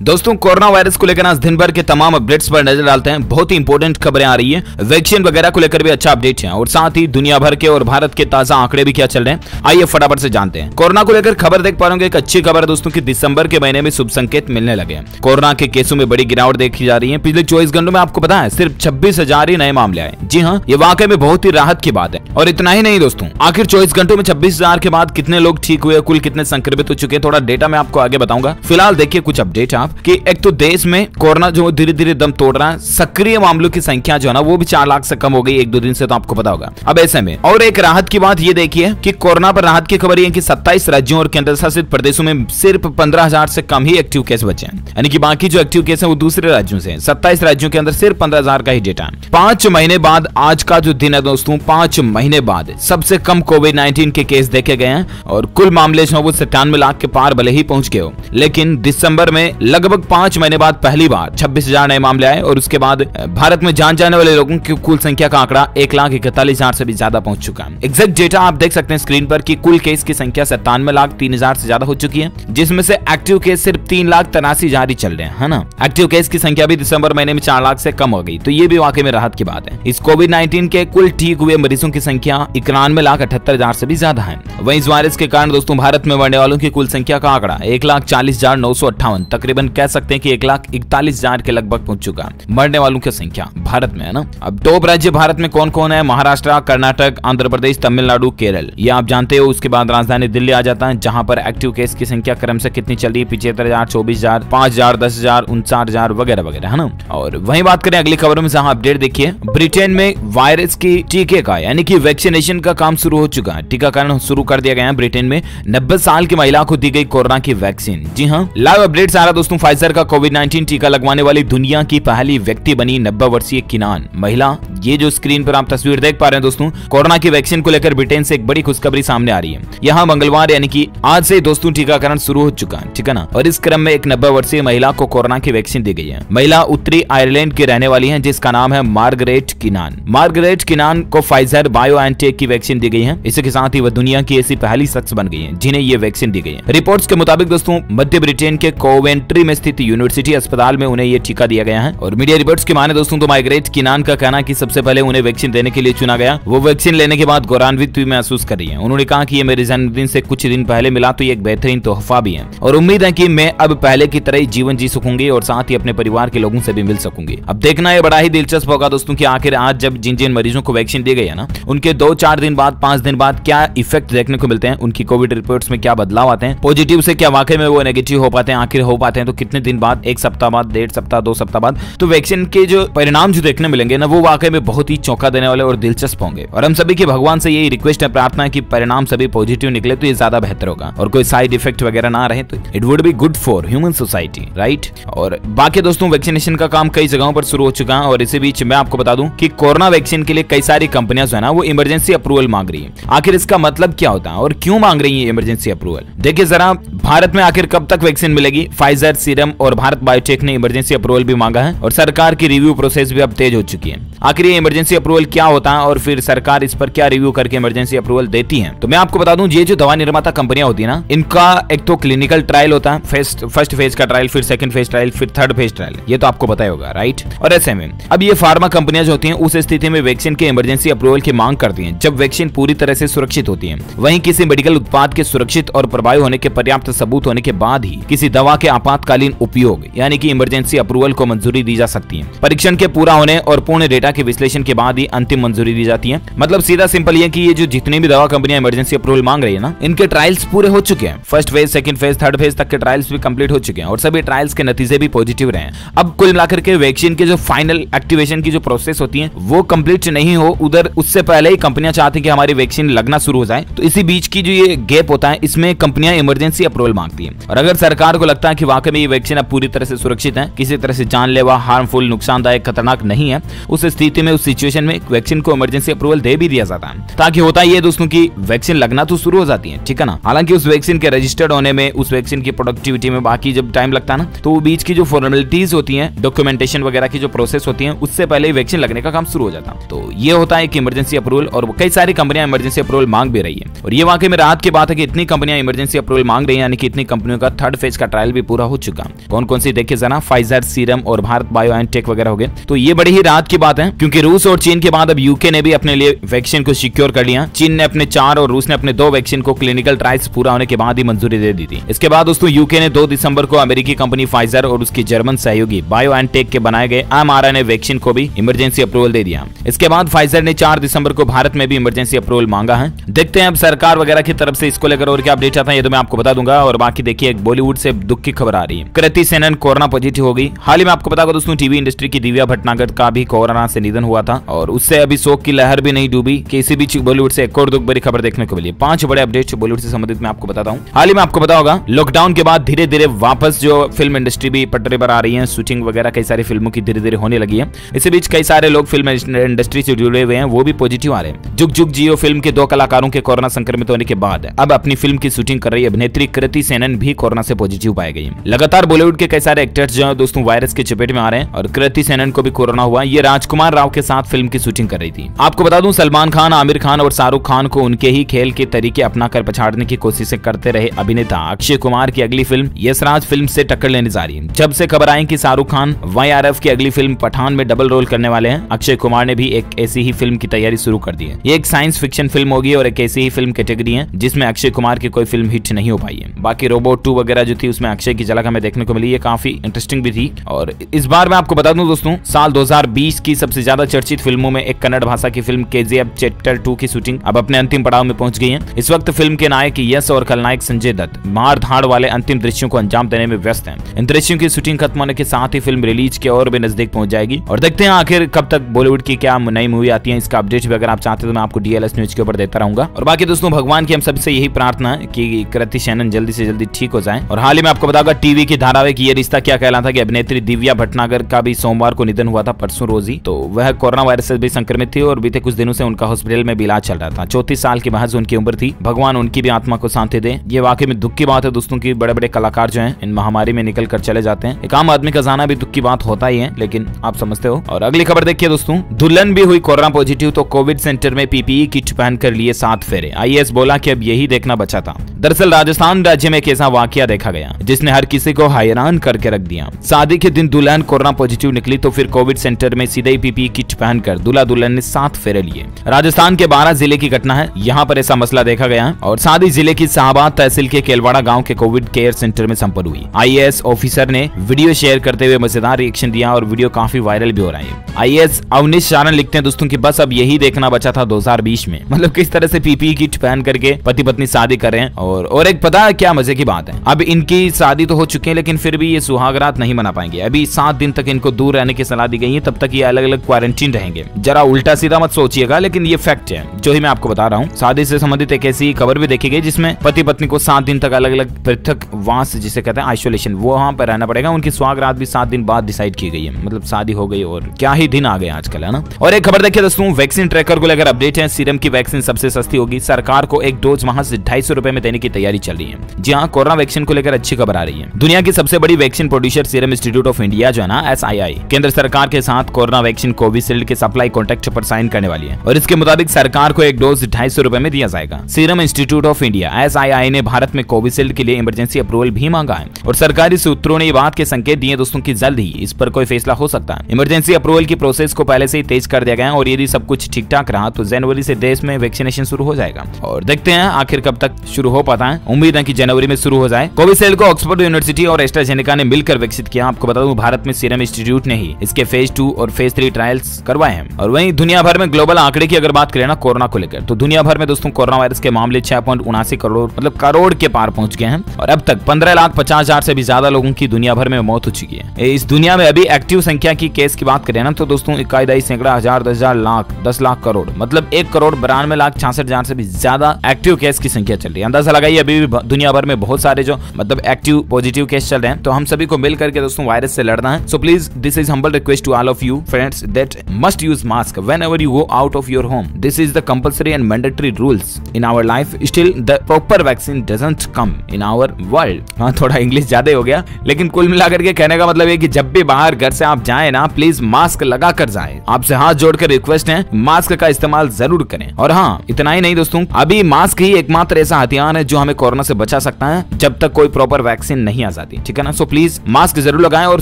दोस्तों corona virus को लेकर आज दिन भर के तमाम अपडेट्स पर नजर डालते हैं। बहुत ही इंपॉर्टेंट खबरें आ रही है, वैक्सीन वगैरह को लेकर भी अच्छा अपडेट है और साथ ही दुनिया भर के और भारत के ताजा आंकड़े भी क्या चल रहे हैं, आइए फटाफट से जानते हैं। कोरोना को लेकर खबर देख पा रहे होंगे, एक अच्छी खबर है दोस्तों की दिसंबर के महीने में शुभ संकेत मिलने लगे हैं। कोरोना के केसों में बड़ी गिरावट देखी जा रही है। पिछले 24 घंटों में आपको पता है सिर्फ 26,000 ही नए मामले आए। जी हाँ, ये वाकई में बहुत ही राहत की बात है। और इतना ही नहीं दोस्तों, आखिर 24 घंटों में 26,000 के बाद कितने लोग ठीक हुए, कुल कितने संक्रमित हो चुके हैं, थोड़ा डेटा मैं आपको आगे बताऊंगा। फिलहाल देखिए कुछ अपडेट आप कि एक तो देश में कोरोना जो धीरे धीरे दम तोड़ रहा है, सक्रिय मामलों की संख्या जो है ना वो भी 4 लाख से कम हो गई 1-2 दिन से, तो आपको पता होगा। अब ऐसे में और एक राहत की बात ये देखिए कि कोरोना पर राहत की खबर ये कि 27 राज्यों और केंद्र शासित प्रदेशों में सिर्फ 15,000 से कम ही एक्टिव केस बचे हैं, यानी कि बाकी जो एक्टिव केस है वो दूसरे राज्यों से। 27 राज्यों के अंदर सिर्फ 15,000 का ही डेटा है। 5 महीने बाद आज का जो दिन है दोस्तों, 5 महीने बाद सबसे कम कोविड-19 के केस देखे गए हैं और कुल मामले जो वो 97 लाख के पार भले ही पहुंच गए हो, लेकिन दिसंबर में लगभग 5 महीने बाद पहली बार 26,000 नए मामले आए और उसके बाद भारत में जान जाने वाले लोगों की कुल संख्या का आंकड़ा 1,41,000 से भी ज्यादा पहुंच चुका है। एग्जैक्ट डेटा आप देख सकते हैं स्क्रीन पर कि कुल केस की संख्या 97,03,000 से ज्यादा हो चुकी है, जिसमें से एक्टिव केस सिर्फ 3,83,000 ही चल रहे हैं, है ना। एक्टिव केस की संख्या भी दिसंबर महीने में 4 लाख से कम हो गई, तो ये भी वाकई में राहत की बात है। इस कोविड-19 के कुल ठीक हुए मरीजों की संख्या 91,78,000 से भी ज्यादा है। वहीं इस वायरस के कारण दोस्तों भारत में मरने वालों की कुल संख्या का आंकड़ा 1,40,958 तकरीबन कह सकते हैं कि 1,41,000 के लगभग पहुंच चुका है मरने वालों की संख्या भारत में, है ना। अब टॉप राज्य भारत में कौन कौन है? महाराष्ट्र, कर्नाटक, आंध्र प्रदेश, तमिलनाडु, केरल, ये आप जानते हो। उसके बाद राजधानी दिल्ली आ जाता है, जहां पर एक्टिव केस की संख्या क्रम से कितनी चल रही है, 75,000, 24,000, 5,000, 10,000, 59,000 वगैरह वगैरह, है ना। और वहीं बात करें अगली खबरों में, जहां अपडेट देखिए, ब्रिटेन में वायरस की टीके का यानी कि वैक्सीनेशन का काम शुरू हो चुका है। टीकाकरण शुरू कर दिया गया है। ब्रिटेन में 90 साल की महिला को दी गई कोरोना की वैक्सीन। जी हाँ, लाइव अपडेट आ रहा दोस्तों। फाइजर का कोविड-19 टीका लगवाने वाली दुनिया की पहली व्यक्ति बनी 90 वर्षीय किनान महिला। ये जो स्क्रीन पर आप तस्वीर देख पा रहे हैं दोस्तों, कोरोना की वैक्सीन को लेकर ब्रिटेन से एक बड़ी खुशखबरी सामने आ रही है। यहाँ मंगलवार यानी कि आज से दोस्तों टीकाकरण शुरू हो चुका है, ठीक है ना। और इस क्रम में एक 90 वर्षीय महिला को कोरोना की वैक्सीन दी गई है। महिला उत्तरी आयरलैंड की रहने वाली है, जिसका नाम है मार्गरेट किनान। मार्गरेट किनान को फाइजर बायोएनटेक की वैक्सीन दी गई है। इसी के साथ ही वह दुनिया की ऐसी पहली शख्स बन गई है जिन्हें ये वैक्सीन दी गई है। रिपोर्ट्स के मुताबिक दोस्तों मध्य ब्रिटेन के कोवेंट्री में स्थित यूनिवर्सिटी अस्पताल में उन्हें ये टीका दिया गया है। और मीडिया रिपोर्ट्स की माने दोस्तों तो मार्गरेट किनान का कहना कि सबसे पहले उन्हें वैक्सीन देने के लिए चुना गया। वो वैक्सीन लेने के बाद गौरवान्वित भी महसूस कर रही है। उन्होंने कहा कि ये मेरे जन्मदिन से कुछ दिन पहले मिला, तो ये एक बेहतरीन तोहफा भी है और उम्मीद है कि मैं अब पहले की तरह जीवन जी सकूंगी और साथ ही अपने परिवार के लोगों से भी मिल सकूंगी। अब देखना ये बड़ा ही दिलचस्प होगा दोस्तों कि आखिर आज जब जिन जिन मरीजों को वैक्सीन दी गई है ना, उनके 2-4 दिन बाद, 5 दिन बाद क्या इफेक्ट देखने को मिलते हैं, उनकी कोविड रिपोर्ट्स में क्या बदलाव आते हैं, पॉजिटिव से क्या वाकई में वो नेगेटिव हो पाते हैं, आखिर हो पाते हैं तो कितने दिन बाद, 1 सप्ताह बाद, 1.5 सप्ताह, 2 सप्ताह बाद। तो वैक्सीन के जो परिणाम जो देखने मिलेंगे ना, वो वाकई में बहुत ही चौंका देने वाले और दिलचस्प होंगे। और हम सभी की भगवान से यही रिक्वेस्ट है, प्रार्थना है कि परिणाम सभी पॉजिटिव निकले तो ये ज्यादा बेहतर होगा और कोई साइड इफेक्ट वगैरह ना रहे, तो it would be good for human society, right. और बाकी दोस्तों वैक्सीनेशन का काम कई जगहों पर शुरू हो चुका है और इसी बीच मैं आपको बता दूं कि कोरोना वैक्सीन के लिए कई सारी कंपनियां जो है ना वो इमरजेंसी अप्रूवल मांग रही है। आखिर इसका मतलब क्या होता है और क्यों मांग रही है इमरजेंसी अप्रूवल? देखिए जरा, भारत में आखिर कब तक वैक्सीन मिलेगी? फाइजर, सीरम और भारत बायोटेक ने इमरजेंसी अप्रूवल भी मांगा है और सरकार की रिव्यू प्रोसेस भी अब तेज हो चुकी है। आखिर ये इमरजेंसी अप्रूवल क्या होता है और फिर सरकार इस पर क्या रिव्यू करके इमरजेंसी अप्रूवल देती है? तो मैं आपको बता दूं, ये जो दवा निर्माता कंपनियां होती है ना, इनका एक तो क्लिनिकल ट्रायल होता है, फर्स्ट फेज का ट्रायल, फिर सेकंड फेज ट्रायल, फिर थर्ड फेज ट्रायल, ये तो आपको पता ही होगा, राइट। और ऐसे में अब ये फार्मा कंपनियां जो होती हैं उस स्थिति में वैक्सीन के इमरजेंसी अप्रूवल की मांग करती हैं जब वैक्सीन पूरी तरह से सुरक्षित होती है। वहीं किसी मेडिकल उत्पाद के सुरक्षित और प्रभावी होने के पर्याप्त सबूत होने के बाद ही किसी दवा के आपातकालीन उपयोग यानी कि इमरजेंसी अप्रूवल को मंजूरी दी जा सकती है। परीक्षण के पूरा होने और पूर्ण डेटा के विश्लेषण के बाद ही अंतिम मंजूरी दी जाती है। मतलब सीधा सिंपल ये कि ये जो जितनी भी दवा कंपनियां इमरजेंसी अप्रूवल मांग रही है ना, इनके ट्रायल्स पूरे हो चुके हैं। First phase, second phase, third phase तक के ट्रायल्स भी कंप्लीट हो चुके हैं और सभी ट्रायल्स के नतीजे भी पॉजिटिव रहे हैं। अब कुल मिलाकर के वैक्सीन के जो फाइनल एक्टिवेशन की जो प्रोसेस होती है वो कंप्लीट नहीं हो, उधर उससे पहले ही कंपनियां चाहती हैं कि हमारी वैक्सीन लगना शुरू हो जाए। तो इसी बीच की जो ये गैप होता है, इसमें कंपनियां इमरजेंसी अप्रूवल मांगती हैं। और अगर सरकार को लगता है कि वाकई में ये वैक्सीन अब पूरी तरह से सुरक्षित है, किसी तरह से जानलेवा, हार्मफुल, नुकसानदायक, खतरनाक नहीं है, उस स्थिति में, उस सिचुएशन में वैक्सीन को इमरजेंसी अप्रूवल दे भी दिया जाता है, ताकि होता ये दोस्तों की वैक्सीन लगना तो शुरू हो जाती है, ठीक है ना। हालांकि उस वैक्सीन के रजिस्टर्ड होने में, उस वैक्सीन की प्रोडक्टिविटी में बाकी जब टाइम लगता है ना, तो वो बीच की जो फॉर्मेलिटीज होती हैं, डॉक्यूमेंटेशन वगैरह की जो प्रोसेस होती है, उससे पहले वैक्सीन लगने का काम शुरू हो जाता है। तो ये होता है कि इमरजेंसी अप्रूवल, और कई सारी कंपनियां इमरजेंसी अप्रूवल मांग भी रही है। और ये वाकई में राहत की बात है कि इतनी कंपनियां इमरजेंसी अप्रूवल मांग रही है, यानी कि इतनी कंपनियों का थर्ड फेज का ट्रायल भी पूरा हो चुका है। का। कौन कौन सी देखिए जरा, फाइजर, सीरम और भारत बायोएनटेक वगैरह हो गए। तो ये बड़ी ही राहत की बात है, क्योंकि रूस और चीन के बाद अब यूके ने भी अपने लिए वैक्सीन को सिक्योर कर लिया। चीन ने अपने 4 और रूस ने अपने 2 वैक्सीन को क्लिनिकल ट्रायल्स पूरा होने के बाद ही मंजूरी दे दी थी। इसके बाद दोस्तों यूके ने 2 दिसंबर को अमेरिकी कंपनी फाइजर और उसकी जर्मन सहयोगी बायोएनटेक के बनाए गए mRNA वैक्सीन को भी इमरजेंसी अप्रूवल दे दिया। इसके बाद फाइजर ने 4 दिसंबर को भारत में भी इमरजेंसी अप्रूवल मांगा है। देखते हैं अब सरकार वगैरह की तरफ से इसको लेकर और क्या अपडेट आता है, ये तो मैं आपको बता दूंगा। और बाकी देखिए, एक बॉलीवुड से दुख की खबर आ रही है। कृति सेनन कोरोना पॉजिटिव हो गई। हाल ही में आपको पता दोस्तों, टीवी इंडस्ट्री की दिव्या भटनागर का भी कोरोना से निधन हुआ था और उससे अभी शोक की लहर भी नहीं डूबी कि इसी बीच बॉलीवुड से एक और दुख भरी खबर देखने को मिली। 5 बड़े अपडेट्स बॉलीवुड से संबंधित मैं आपको बताता हूं। हाल ही में आपको पता होगा, लॉकडाउन के बाद धीरे धीरे वापस जो फिल्म इंडस्ट्री भी पटरी पर आ रही है, शूटिंग वगैरह कई सारी फिल्मों की धीरे धीरे होने लगी है। इसी बीच कई सारे लोग फिल्म इंडस्ट्री से जुड़े हुए हैं, वो भी पॉजिटिव आ रहे हैं। जुग जुग जियो फिल्म के 2 कलाकारों के कोरोना संक्रमित होने के बाद अब अपनी फिल्म की शूटिंग कर रही अभिनेत्री कृति सेनन भी कोरोना से पॉजिटिव पाई गई। लगातार बॉलीवुड के कई सारे एक्टर्स जो है दोस्तों वायरस की चपेट में आ रहे हैं और कृति सेनन को भी कोरोना हुआ। ये राजकुमार राव के साथ फिल्म की शूटिंग कर रही थी। आपको बता दूं, सलमान खान, आमिर खान और शाहरुख खान को उनके ही खेल के तरीके अपनाकर पछाड़ने की कोशिशें करते रहे अभिनेता अक्षय कुमार की अगली फिल्म यशराज फिल्म से टक्कर लेने जा रही है। जब से खबर आई कि शाहरुख खान YRF की अगली फिल्म पठान में डबल रोल करने वाले हैं, अक्षय कुमार ने भी एक ऐसी ही फिल्म की तैयारी शुरू कर दी है। ये एक साइंस फिक्शन फिल्म होगी और एक ऐसी ही फिल्म कैटेगरी है जिसमें अक्षय कुमार की कोई फिल्म हिट नहीं हो पाई है। बाकी रोबोट 2 वगैरह जो थी उसमें अक्षय की झलक हमें देखने को मिली, ये काफी इंटरेस्टिंग भी थी। और इस बार मैं आपको बता दूं दोस्तों, साल 2020 की सबसे ज्यादा चर्चित फिल्मों में एक कन्नड़ भाषा की फिल्म KGF चैप्टर 2 की शूटिंग अब अपने अंतिम पड़ाव में पहुंच गई है। इस वक्त फिल्म के नायक यश और खलनायक संजय दत्त मार धाड़ वाले अंतिम दृश्यों को अंजाम देने में व्यस्त हैं। इन दृश्यों की शूटिंग खत्म होने के साथ ही फिल्म रिलीज के और भी नजदीक पहुंच जाएगी और देखते हैं आखिर कब तक बॉलीवुड की क्या नई मूवी आती है। इसका अपडेट भी अगर आप चाहते हैं तो मैं आपको DLS न्यूज के ऊपर देता रहूंगा। और बाकी दोस्तों, भगवान की हम सबसे यही प्रार्थना है कि कृति सेनन जल्दी से जल्दी ठीक हो जाए। और हाल ही में आपको बताऊंगा, टीवी की धारावाहिक ये रिश्ता क्या कहलाता कि अभिनेत्री दिव्या भटनागर का भी सोमवार को निधन हुआ था, परसों रोज ही। तो वह कोरोना वायरस से भी संक्रमित थी और बीते कुछ दिनों से उनका हॉस्पिटल में भी इलाज चल रहा था। 34 साल की महज उनकी उम्र थी। भगवान उनकी भी आत्मा को शांति दे। ये वाकई में दुख की बात है दोस्तों की बड़े बड़े कलाकार जो हैं इन महामारी में निकल कर चले जाते हैं। एक आम आदमी का जाना भी दुख की बात होता ही है, लेकिन आप समझते हो। और अगली खबर देखिए दोस्तों, दुल्हन भी हुई कोरोना पॉजिटिव तो कोविड सेंटर में PPE किट पहनकर लिए 7 फेरे। IAS बोला कि अब यही देखना बचा था। दरअसल राजस्थान राज्य में एक ऐसा वाकया देखा गया जिसने हर किसी को हैरान करके रख दिया। शादी के दिन दुल्हन कोरोना पॉजिटिव निकली तो फिर कोविड सेंटर में सीधे ही PPE किट पहनकर दूल्हा दुल्हन ने 7 फेरे लिए। राजस्थान के 12 जिले की घटना है, यहाँ पर ऐसा मसला देखा गया और शादी जिले की शाहबाद तहसील के केलवाड़ा गांव के कोविड केयर सेंटर में संपन्न हुई। IAS ऑफिसर ने वीडियो शेयर करते हुए मजेदार रिएक्शन दिया और वीडियो काफी वायरल भी हो रहा है। IAS अवनीश शारण लिखते हैं दोस्तों कि बस अब यही देखना बचा था 2020 में, मतलब किस तरह से PPE किट पहन करके पति पत्नी शादी कर रहे हैं। और एक पता है क्या मजे की बात है, अब इनकी शादी तो हो चुकी है लेकिन फिर भी ये सुहागरात नहीं मना पाएंगे। अभी 7 दिन तक इनको दूर रहने की सलाह दी गई है, तब तक ये अलग अलग क्वारंटीन रहेंगे। जरा उल्टा सीधा मत सोचिएगा, लेकिन ये फैक्ट है जो ही मैं आपको बता रहा हूँ। शादी से संबंधित एक ऐसी खबर भी देखी गई जिसमें पति पत्नी को 7 दिन तक अलग अलग पृथक वास जिसे कहते हैं आइसोलेशन, वो वहां पर रहना पड़ेगा। उनकी सुहागरात भी 7 दिन बाद डिसाइड की गई है, मतलब शादी हो गई और क्या ही दिन आ गए आजकल, है ना। और एक खबर देखिए दोस्तों, वैक्सीन ट्रैकर को लेकर अपडेट है। सीरम की वैक्सीन सबसे सस्ती होगी, सरकार को एक डोज महज 250 रुपए में देने की तैयारी चल रही है। जी हाँ, कोरोना वैक्सीन को लेकर अच्छी खबर आ रही है। दुनिया की सबसे बड़ी vaccine producer serum institute of India जो है ना SII, केंद्र सरकार के साथ कोरोना वैक्सीन कोविशील्ड के सप्लाई कॉन्ट्रैक्ट पर साइन करने वाली है और इसके मुताबिक सरकार को एक डोज 250 रुपए में दिया जाएगा। Serum institute of India SII ने भारत में कोविशील्ड के लिए इमरजेंसी अप्रूवल भी मांगा है और सरकारी सूत्रों ने ये बात के संकेत दिए दोस्तों की जल्द ही इस पर कोई फैसला हो सकता है। इमरजेंसी अप्रूवल की प्रोसेस को पहले से ही तेज कर दिया गया है और यदि सब कुछ ठीक ठाक रहा तो जनवरी से देश में वैक्सीनेशन शुरू हो जाएगा और देखते हैं आखिर कब तक शुरू हो पाता है। उम्मीद है कि जनवरी में शुरू हो जाए। कोविशील्ड को ऑक्सफोर्ड यूनिवर्सिटी और एस्ट्राजेनेका ने मिलकर विकसित किया। आपको बता दूं, भारत में सीरम इंस्टीट्यूट ने ही इसके फेज 2 और फेज 3 ट्रायल्स करवाए हैं। और वहीं दुनिया भर में ग्लोबल आंकड़े की अगर बात करें ना कोरोना को लेकर, तो दुनिया भर में दोस्तों कोरोना वायरस के मामले 6.79 करोड़ मतलब करोड़ के पार पहुंच गए हैं और अब तक 15,50,000 से भी ज्यादा लोगों की दुनिया भर में मौत हो चुकी है। इस दुनिया में अभी एक्टिव संख्या की केस की बात करें ना तो दोस्तों 21 सैकड़ा हजार 10,000 लाख 10 लाख करोड़ मतलब 1,92,66,000 से भी ज्यादा एक्टिव केस की संख्या चल रही है। अंदाजा लगाइए अभी भी दुनिया भर में बहुत सारे जो मतलब एक्टिव पॉजिटिव केस चल रहे हैं। तो हम सभी को मिल करके दोस्तों वायरस से लड़ना है। So please this is humble request to all of you friends that must use mask whenever you go out of your home. This is the compulsory and mandatory rules in our life. Still the proper vaccine doesn't come in our world. हाँ, थोड़ा English ज्यादा हो गया, लेकिन कुल मिलाकर के कहने का मतलब है कि जब भी बाहर घर से आप जाएं ना, प्लीज मास्क लगा कर जाएं। आपसे हाथ जोड़कर रिक्वेस्ट है, मास्क का इस्तेमाल जरूर करें। और हाँ, इतना ही नहीं दोस्तों, अभी मास्क ही एकमात्र ऐसा हथियार है जो हमें कोरोना से बचा सकता है जब तक कोई प्रॉपर वैक्सीन नहीं आ जाती है, ठीक है ना। सो प्लीज मास्क जरूर लगाएं और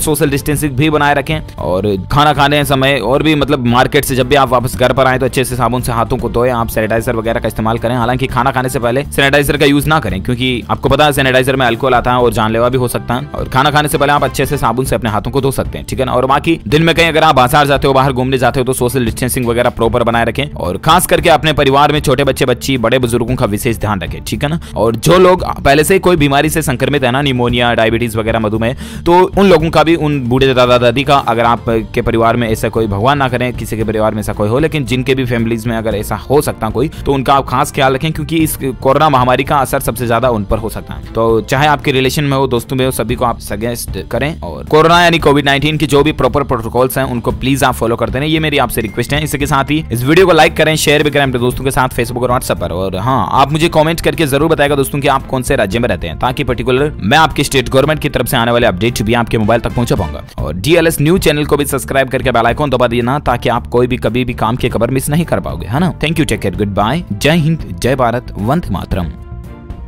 सोशल डिस्टेंसिंग भी बनाए रखें। और खाना खाने समय और भी मतलब मार्केट से जब भी आप वापस घर पर आए तो अच्छे से साबुन से हाथों को धोएं। आप सैनिटाइजर वगैरह का इस्तेमाल करें। हालांकि खाना खाने से पहले सैनिटाइजर का यूज ना करें, क्योंकि आपको पता है सैनिटाइजर में अल्कोहल आता है और जानलेवा भी हो सकता है। और खाना खाने से पहले आप अच्छे से साबुन से अपने हाथों को धो सकते हैं, ठीक है ना। और बाकी दिन में कहीं अगर आप बाजार जाते हो, बाहर घूमने जाते हो तो सोशल डिस्टेंसिंग वगैरह प्रॉपर बनाए रखें। और खास करके अपने परिवार में छोटे बच्चे बच्ची बड़े बुजुर्गों का विशेष ध्यान रखें, ठीक है ना। और जो लोग पहले से कोई बीमारी से संक्रमित है ना, निमोनिया, डायबिटीज वगैरह, मधुमेह, तो उन लोगों का भी, उन बूढ़े दादा दादी का, अगर आप के परिवार में ऐसा कोई, भगवान ना करें किसी के परिवार में ऐसा कोई हो, लेकिन जिनके भी फैमिलीज में अगर ऐसा हो सकता कोई, तो उनका आप खास ख्याल रखें, क्योंकि इस कोरोना महामारी का असर सबसे ज्यादा उन पर हो सकता है। तो चाहे आपके रिलेशन में हो, दोस्तों में हो, सभी को आप सजेस्ट करें। और कोरोना यानी कोविड-19 की जो भी प्रॉपर प्रोटोकॉल्स हैं उनको प्लीज आप फॉलो करते रहें, ये मेरी आपसे रिक्वेस्ट है। इसके साथ ही इस वीडियो को लाइक करें, शेयर भी करें अपने दोस्तों के साथ फेसबुक और व्हाट्सएप पर। और हाँ, आप मुझे कमेंट करके जरूर बताएगा दोस्तों कि आप कौन से राज्य में रहते हैं, ताकि पर्टिकुलर मैं आपकी स्टेट गवर्नमेंट की तरफ से आने वाले अपडेट भी आपके मोबाइल तक पहुंचा पाऊंगा। और DLS न्यूज चैनल को भी सब्सक्राइब करके बेल आइकन दबा देना, ताकि आप कोई भी कभी भी काम की खबर मिस नहीं कर पाओगे, है ना। Thank you, take care, good bye, जय हिंद, जय भारत, वंदे मातरम।